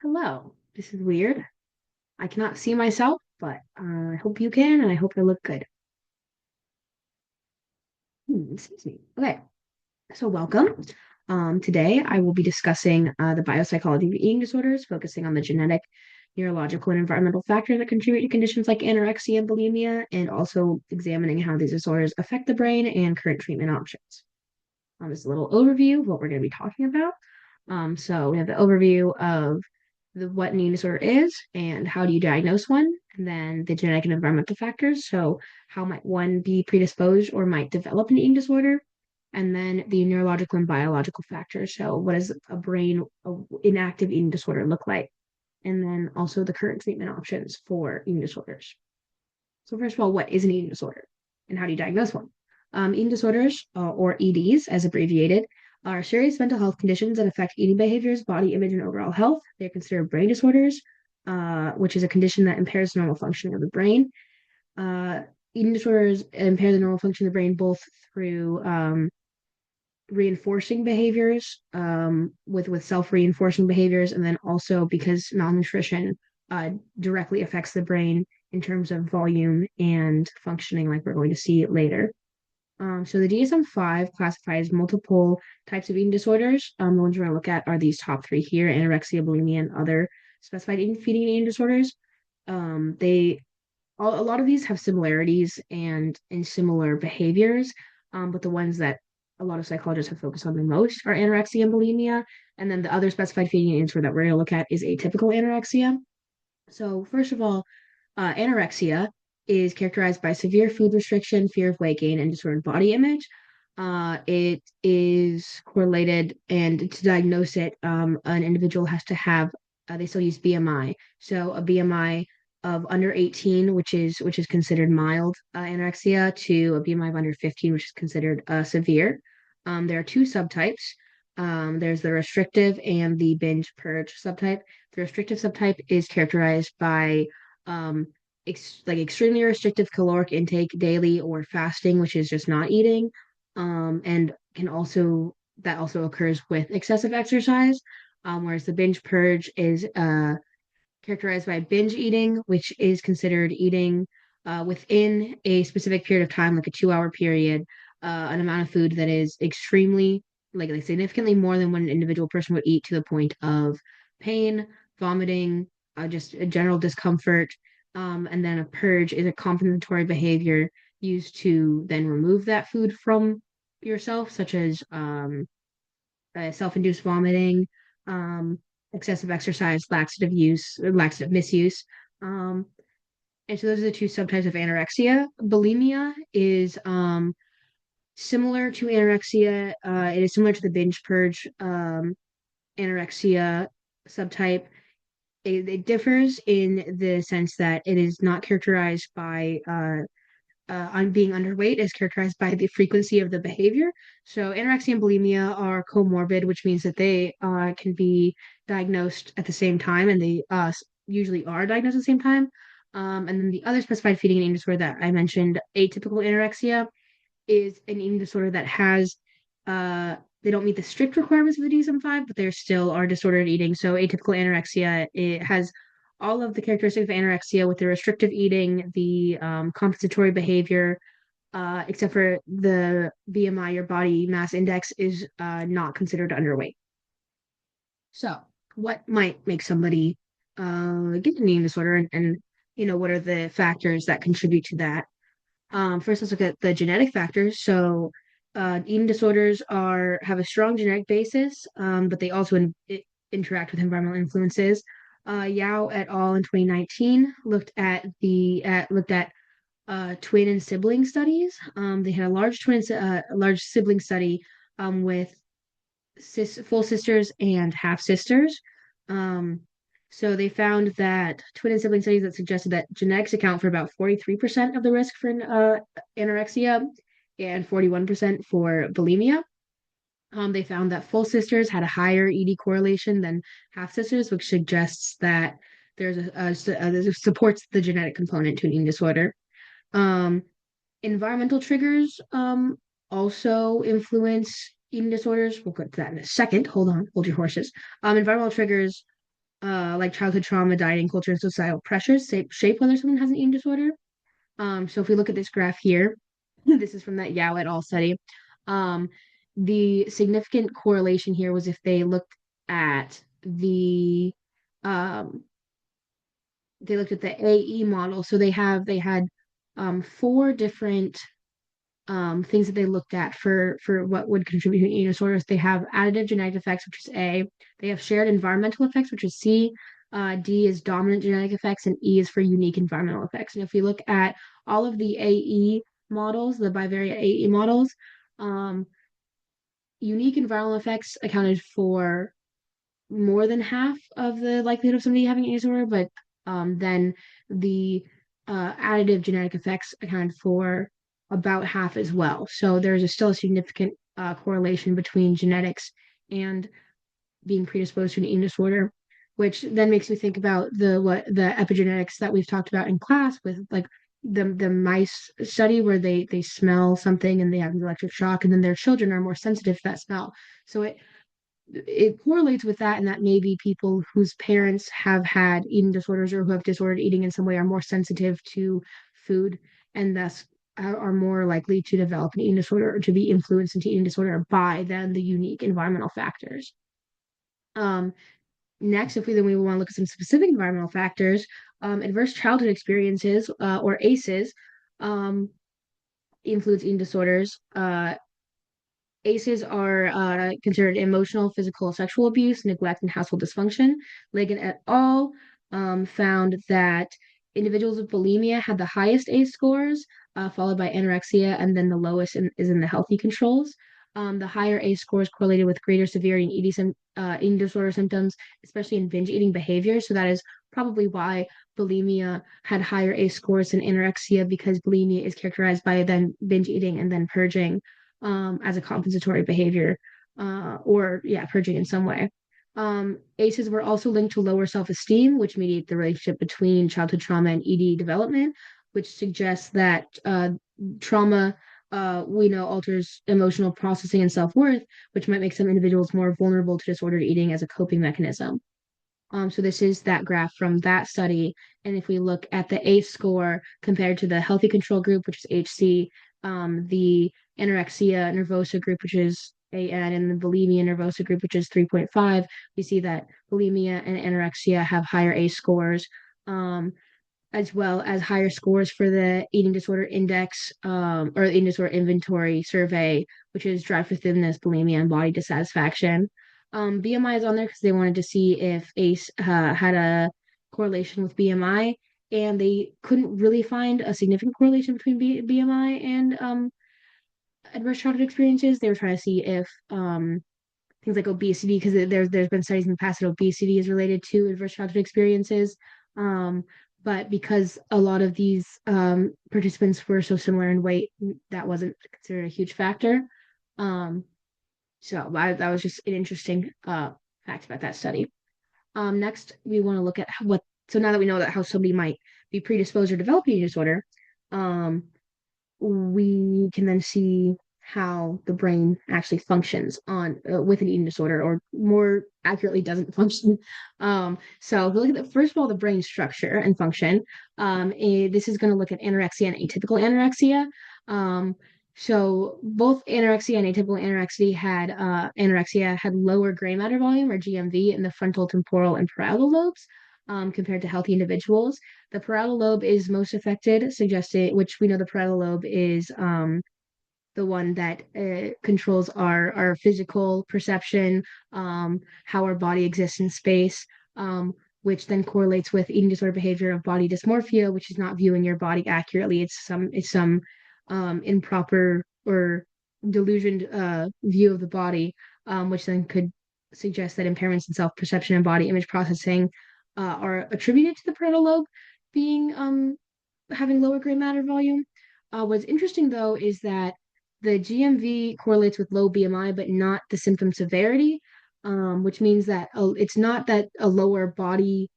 Hello. This is weird. I cannot see myself, but I hope you can, and I hope I look good. Excuse me. Okay, so welcome. Today I will be discussing the biopsychology of eating disorders, focusing on the genetic, neurological, and environmental factors that contribute to conditions like anorexia and bulimia, and also examining how these disorders affect the brain and current treatment options. Just a little overview of what we're going to be talking about. So we have the overview of what an eating disorder is and how do you diagnose one, and then the genetic and environmental factors. So how might one be predisposed or might develop an eating disorder, and then the neurological and biological factors. So what does a brain inactive eating disorder look like? And then also the current treatment options for eating disorders. So first of all, what is an eating disorder and how do you diagnose one? Eating disorders, or EDs as abbreviated, are serious mental health conditions that affect eating behaviors, body image, and overall health. They're considered brain disorders, which is a condition that impairs the normal functioning of the brain. Uh, Eating disorders impair the normal function of the brain both through reinforcing behaviors, with self-reinforcing behaviors, and then also because malnutrition directly affects the brain in terms of volume and functioning, like we're going to see later. So the DSM-5 classifies multiple types of eating disorders. The ones we're going to look at are these top three here: anorexia, bulimia, and other specified feeding and eating disorders. They a lot of these have similarities and similar behaviors, but the ones that a lot of psychologists have focused on the most are anorexia and bulimia. And then the other specified feeding and eating disorder that we're going to look at is atypical anorexia. So first of all, anorexia is characterized by severe food restriction, fear of weight gain, and disordered body image. It is correlated, and to diagnose it, an individual has to have. They still use BMI, so a BMI of under 18, which is considered mild anorexia, to a BMI of under 15, which is considered severe. There are two subtypes. There's the restrictive and the binge purge subtype. The restrictive subtype is characterized by like extremely restrictive caloric intake daily or fasting, which is just not eating. And can also that also occurs with excessive exercise. Whereas the binge purge is characterized by binge eating, which is considered eating within a specific period of time, like a 2 hour period, an amount of food that is extremely, like significantly more than what an individual person would eat, to the point of pain, vomiting, just a general discomfort. And then a purge is a compensatory behavior used to then remove that food from yourself, such as self-induced vomiting, um, excessive exercise, laxative misuse. Um, and so those are the two subtypes of anorexia. Bulimia is similar to anorexia. It is similar to the binge purge anorexia subtype. It differs in the sense that it is not characterized by on being underweight, is characterized by the frequency of the behavior. So anorexia and bulimia are comorbid, which means that they can be diagnosed at the same time, and they usually are diagnosed at the same time. And then the other specified feeding and eating disorder that I mentioned, atypical anorexia, is an eating disorder that has they don't meet the strict requirements of the DSM-5, but they still are disordered eating. So atypical anorexia, it has all of the characteristics of anorexia with the restrictive eating, the compensatory behavior, except for the BMI, your body mass index, is not considered underweight. So, what might make somebody get an eating disorder, and what are the factors that contribute to that? First, let's look at the genetic factors. So, eating disorders have a strong genetic basis, but they also interact with environmental influences. Yao et al. In 2019 looked at twin and sibling studies. They had a large sibling study with full sisters and half sisters. Um, so they found that twin and sibling studies that suggested that genetics account for about 43% of the risk for anorexia and 41% for bulimia. They found that full sisters had a higher ED correlation than half sisters, which suggests that supports the genetic component to an eating disorder. Um, Environmental triggers also influence eating disorders. We'll get to that in a second. Hold on, hold your horses. Environmental triggers like childhood trauma, dieting culture, and societal pressures shape whether someone has an eating disorder. So if we look at this graph here, this is from that Yao et al. Study. Um, the significant correlation here was if at the um, they looked at the AE model. So they had four different things that they looked at for what would contribute to eating disorders. They have additive genetic effects, which is A. They have shared environmental effects, which is C. D is dominant genetic effects, and E is for unique environmental effects. And if we look at all of the AE models, the bivariate AE models, um, unique environmental effects accounted for more than half of the likelihood of somebody having an disorder, but then the additive genetic effects accounted for about half as well. So there's still a significant correlation between genetics and being predisposed to an eating disorder, which then makes me think about the epigenetics that we've talked about in class with like the mice study where they smell something and they have an electric shock, and then their children are more sensitive to that smell. So it correlates with that, and that maybe people whose parents have had eating disorders or who have disordered eating in some way are more sensitive to food and thus are more likely to develop an eating disorder or to be influenced into eating disorder by then the unique environmental factors. Um, Next, if we then we want to look at some specific environmental factors, adverse childhood experiences or ACEs influence eating disorders. ACEs are considered emotional, physical, sexual abuse, neglect, and household dysfunction. Ligon et al. Found that individuals with bulimia had the highest ACE scores, followed by anorexia, and then the lowest is in the healthy controls. The higher ACE scores correlated with greater severity in eating disorder symptoms, especially in binge eating behavior. So that is probably why bulimia had higher ACE scores than anorexia, because bulimia is characterized by then binge eating and then purging as a compensatory behavior, or yeah, purging in some way. ACEs were also linked to lower self-esteem, which mediate the relationship between childhood trauma and ED development, which suggests that trauma, we know, alters emotional processing and self-worth, which might make some individuals more vulnerable to disordered eating as a coping mechanism. So this is that graph from that study. And if we look at the ACE score compared to the healthy control group, which is HC, the anorexia nervosa group, which is AN, and the bulimia nervosa group, which is 3.5, we see that bulimia and anorexia have higher ACE scores, as well as higher scores for the eating disorder index, or the eating disorder inventory survey, which is drive for thinness, bulimia, and body dissatisfaction. BMI is on there because they wanted to see if ACE had a correlation with BMI, and they couldn't really find a significant correlation between BMI and adverse childhood experiences. They were trying to see if things like obesity, because there's been studies in the past that obesity is related to adverse childhood experiences. But because a lot of these participants were so similar in weight, that wasn't considered a huge factor. Um, that was just an interesting fact about that study. Next, we want to look at so now that we know that how somebody might be predisposed or develop eating disorder, um, we can then see how the brain actually functions on with an eating disorder, or more accurately, doesn't function. So if we look at first of all the brain structure and function, this is going to look at anorexia and atypical anorexia. Um, so both anorexia and atypical anorexia had lower gray matter volume, or GMV, in the frontal, temporal, and parietal lobes, compared to healthy individuals. The parietal lobe is most affected, suggesting, which we know the parietal lobe is the one that controls our physical perception, how our body exists in space, which then correlates with eating disorder behavior of body dysmorphia, which is not viewing your body accurately. It's some improper or delusioned view of the body, which then could suggest that impairments in self-perception and body image processing are attributed to the parietal lobe being having lower gray matter volume. What's interesting though is that the GMV correlates with low BMI, but not the symptom severity, which means that it's not that a lower body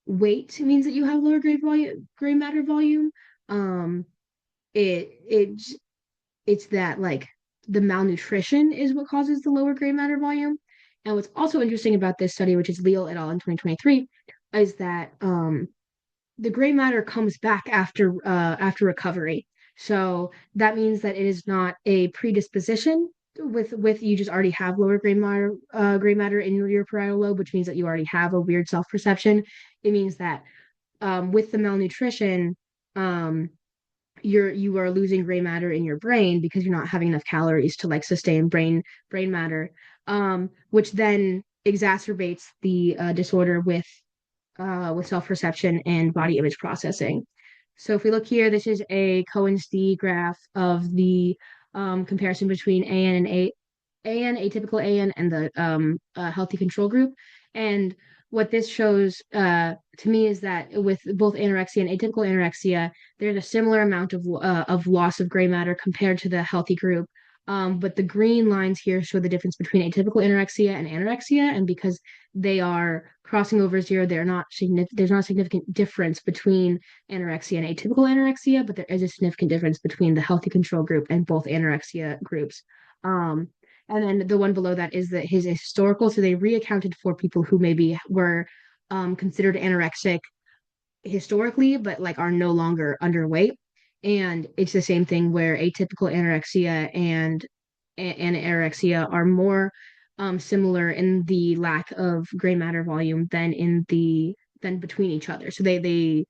weight means that you have lower gray matter volume. Um, it it's that like the malnutrition is what causes the lower gray matter volume. And what's also interesting about this study, which is Leal et al. In 2023, is that the gray matter comes back after recovery. So that means that it is not a predisposition with you just already have lower gray matter in your parietal lobe, which means that you already have a weird self perception. It means that with the malnutrition, um, you are losing gray matter in your brain because you're not having enough calories to like sustain brain matter, which then exacerbates the disorder with self-perception and body image processing. So if we look here, this is a Cohen's d graph of the comparison between AN and AN, atypical AN, and the healthy control group. And what this shows to me is that with both anorexia and atypical anorexia, there's a similar amount of loss of gray matter compared to the healthy group. But the green lines here show the difference between atypical anorexia and anorexia, and because they are crossing over zero, there's not a significant difference between anorexia and atypical anorexia, but there is a significant difference between the healthy control group and both anorexia groups. Um, and then the one below that is that his historical. So they reaccounted for people who maybe were considered anorexic historically, but like are no longer underweight. And it's the same thing where atypical anorexia and anorexia are more similar in the lack of gray matter volume than between each other. So they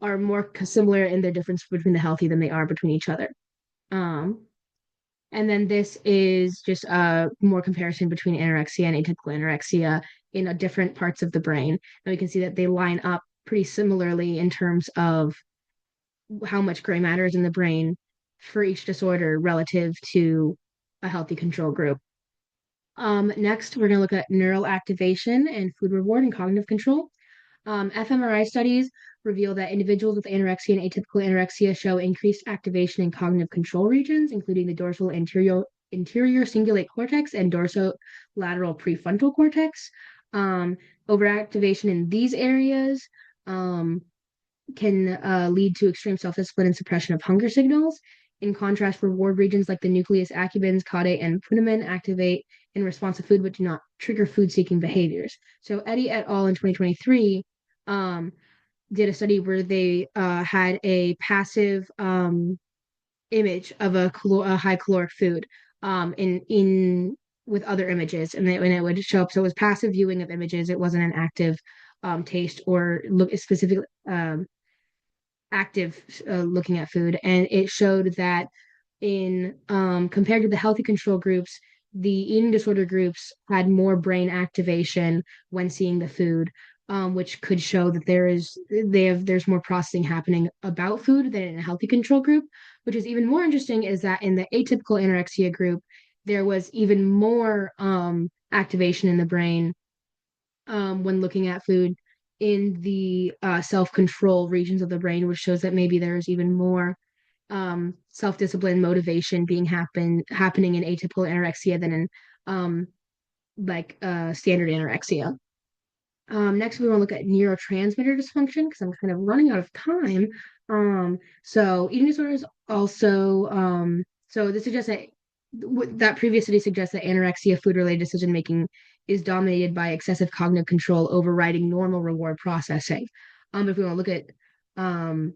are more similar in their difference between the healthy than they are between each other. Um, and then this is just a more comparison between anorexia and atypical anorexia in different parts of the brain. And we can see that they line up pretty similarly in terms of how much gray matter is in the brain for each disorder relative to a healthy control group. Next, we're going to look at neural activation and food reward and cognitive control. fMRI studies reveal that individuals with anorexia and atypical anorexia show increased activation in cognitive control regions, including the dorsal anterior cingulate cortex and dorsolateral prefrontal cortex. Um, Overactivation in these areas um, can lead to extreme self-discipline and suppression of hunger signals. In contrast, reward regions like the nucleus accumbens, caudate, and putamen activate in response to food but do not trigger food-seeking behaviors. So Eddy et al. In 2023 um, did a study where they had a passive image of a high caloric food in with other images, and it would show up. So it was passive viewing of images. It wasn't an active taste or look specifically active looking at food, and it showed that in compared to the healthy control groups, the eating disorder groups had more brain activation when seeing the food, which could show that there's more processing happening about food than in a healthy control group. Which is even more interesting is that in the atypical anorexia group, there was even more activation in the brain when looking at food in the self-control regions of the brain, which shows that maybe there's even more self-discipline motivation happening in atypical anorexia than in um, standard anorexia. Next, we want to look at neurotransmitter dysfunction because I'm kind of running out of time. So eating disorders also, so this suggests that that previous study suggests that anorexia food-related decision making is dominated by excessive cognitive control overriding normal reward processing. If we want to look at um,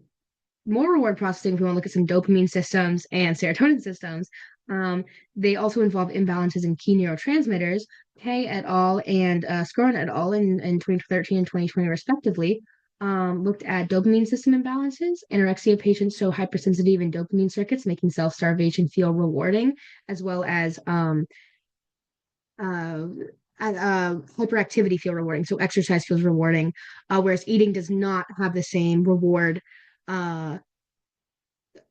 more reward processing, if we want to look at some dopamine systems and serotonin systems, um, they also involve imbalances in key neurotransmitters. Kay et al. And Scoren et al. In 2013 and 2020, respectively, looked at dopamine system imbalances. Anorexia patients show hypersensitive in dopamine circuits, making self starvation feel rewarding, as well as uh, hyperactivity feel rewarding. So exercise feels rewarding, whereas eating does not have the same reward uh,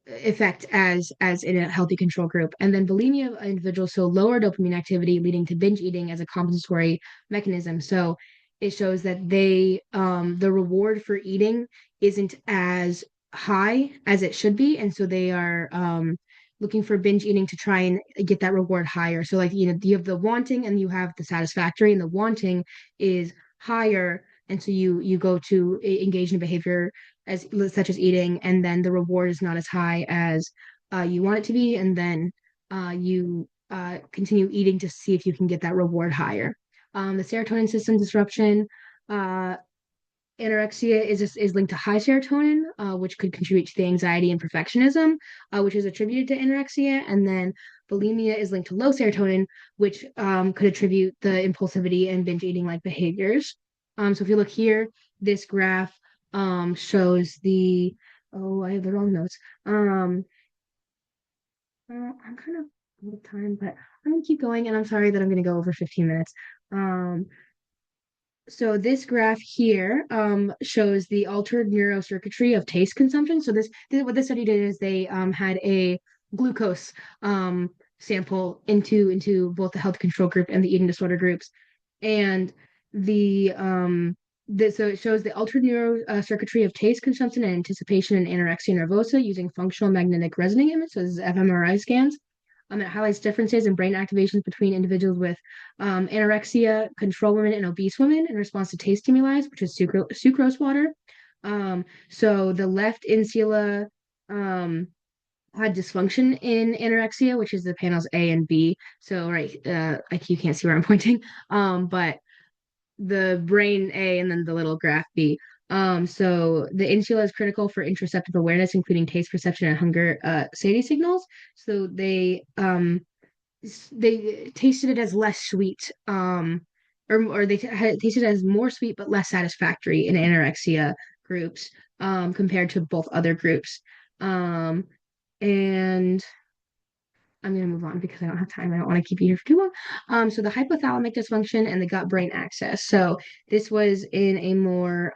effect as in a healthy control group. And then bulimia individuals show lower dopamine activity, leading to binge eating as a compensatory mechanism. So it shows that the reward for eating isn't as high as it should be, and so they are looking for binge eating to try and get that reward higher. So like you have the wanting and you have the satisfactory, and the wanting is higher, and so you go to engage in behavior as such as eating, and then the reward is not as high as you want it to be, and then you continue eating to see if you can get that reward higher. The serotonin system disruption. Uh, Anorexia is linked to high serotonin, which could contribute to the anxiety and perfectionism, which is attributed to anorexia. And then bulimia is linked to low serotonin, which could attribute the impulsivity and binge eating like behaviors. So if you look here, this graph shows the, oh, I have the wrong notes. I'm kind of out of time, but I'm gonna keep going, and I'm sorry that I'm gonna go over 15 minutes. Um, so this graph here shows the altered neurocircuitry of taste consumption. So what this study did is they had a glucose sample into both the health control group and the eating disorder groups, and the so it shows the altered neurocircuitry of taste consumption and anticipation in anorexia nervosa using functional magnetic resonance image. So this is fMRI scans. It highlights differences in brain activations between individuals with anorexia, control women, and obese women in response to taste stimuli, which is sucrose water. So the left insula had dysfunction in anorexia, which is the panels A and B. So right, like you can't see where I'm pointing, but the brain A and then the little graph B. So the insula is critical for interoceptive awareness, including taste perception and hunger satiety signals. So they tasted it as less sweet, or they had tasted it as more sweet but less satisfactory in anorexia groups, compared to both other groups. Um, and I'm going to move on because I don't have time. I don't want to keep you here for too long. So the hypothalamic dysfunction and the gut-brain axis. So this was in a more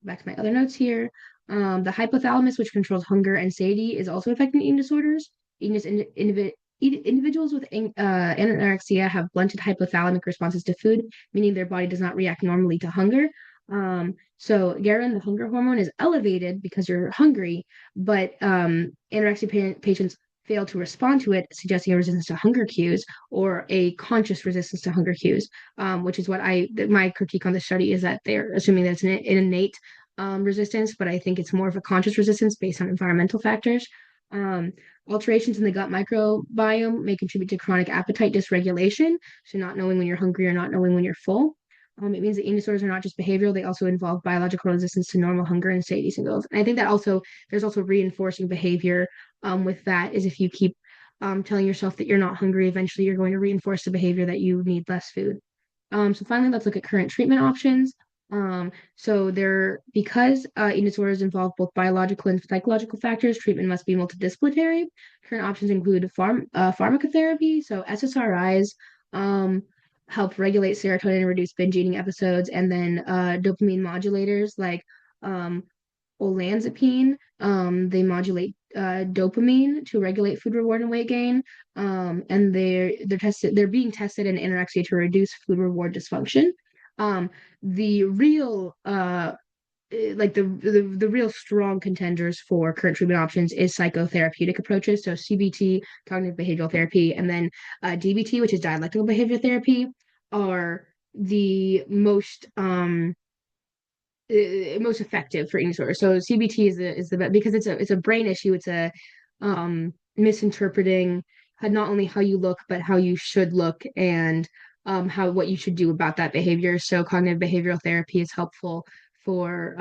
back to my other notes here. The hypothalamus, which controls hunger and satiety, is also affecting eating disorders. Individuals with anorexia have blunted hypothalamic responses to food, meaning their body does not react normally to hunger. So ghrelin, the hunger hormone, is elevated because you're hungry, but anorexia patients fail to respond to it, suggesting a resistance to hunger cues or a conscious resistance to hunger cues, which is what my critique on the study is that they're assuming that it's an innate resistance, but I think it's more of a conscious resistance based on environmental factors. Um, Alterations in the gut microbiome may contribute to chronic appetite dysregulation, so not knowing when you're hungry or not knowing when you're full. It means that eating disorders are not just behavioral; they also involve biological resistance to normal hunger and satiety signals. And I think that also there's also reinforcing behavior with that is if you keep telling yourself that you're not hungry, eventually you're going to reinforce the behavior that you need less food. So finally, let's look at current treatment options. So there, because eating disorders involve both biological and psychological factors, treatment must be multidisciplinary. Current options include pharmacotherapy, so SSRIs help regulate serotonin and reduce binge eating episodes, and then dopamine modulators like um, olanzapine. They modulate dopamine to regulate food reward and weight gain. And they're being tested in anorexia to reduce food reward dysfunction. The real like the real strong contenders for current treatment options is psychotherapeutic approaches, so CBT, cognitive behavioral therapy, and then DBT, which is dialectical behavior therapy, are the most effective for eating disorders. So CBT is the best because it's a brain issue. It's a misinterpreting not only how you look but how you should look and how what you should do about that behavior. So cognitive behavioral therapy is helpful for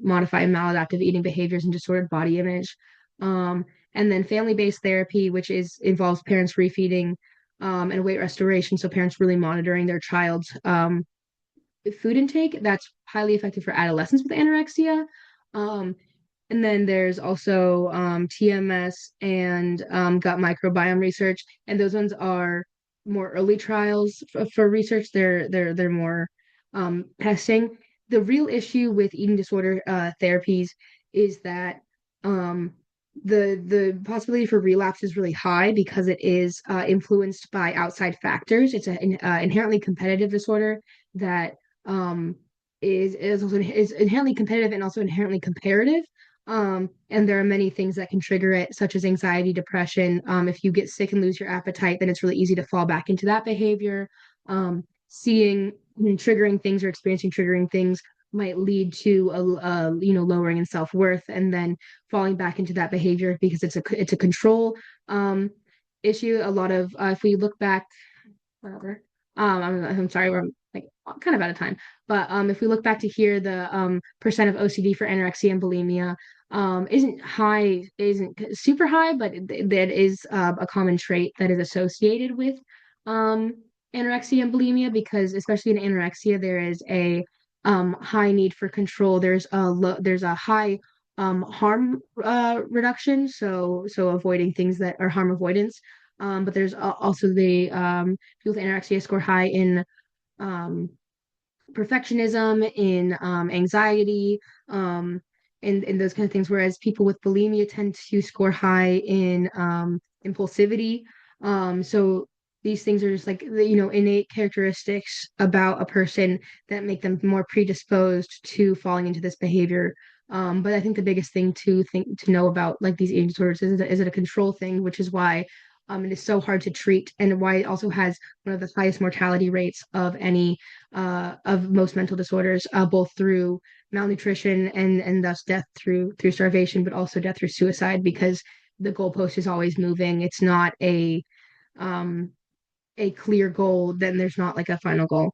modifying maladaptive eating behaviors and disordered body image. And then family-based therapy, which involves parents refeeding and weight restoration. So parents really monitoring their child's food intake. That's highly effective for adolescents with anorexia. Um, and then there's also TMS and gut microbiome research, and those ones are more early trials for research. They're more testing. The real issue with eating disorder therapies is that um, the possibility for relapse is really high because it is influenced by outside factors. It's an inherently competitive disorder that um, is inherently competitive and also inherently comparative. And there are many things that can trigger it, such as anxiety, depression. If you get sick and lose your appetite, then it's really easy to fall back into that behavior. Seeing triggering things or experiencing triggering things might lead to a lowering in self-worth and then falling back into that behavior because it's a control issue. A lot of if we look back, whatever. I'm sorry, we're like kind of out of time. But if we look back to here, the percent of OCD for anorexia and bulimia isn't super high, but that is a common trait that is associated with um anorexia and bulimia because especially in anorexia there is a high need for control. There's a high harm reduction, so avoiding things that are harm avoidance. But there's also the people with anorexia score high in um, perfectionism, in anxiety, and those kind of things. Whereas people with bulimia tend to score high in impulsivity. So these things are just like innate characteristics about a person that make them more predisposed to falling into this behavior. But I think the biggest thing to know about like these eating disorders is it a control thing, which is why it is so hard to treat and why it also has one of the highest mortality rates of most mental disorders, both through malnutrition and thus death through starvation, but also death through suicide because the goalpost is always moving. It's not um, a clear goal. Then there's not like a final goal.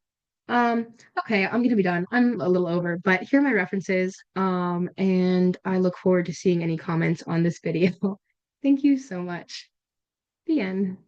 Um, okay, I'm gonna be done. I'm a little over, but here are my references. And I look forward to seeing any comments on this video. Thank you so much. The end.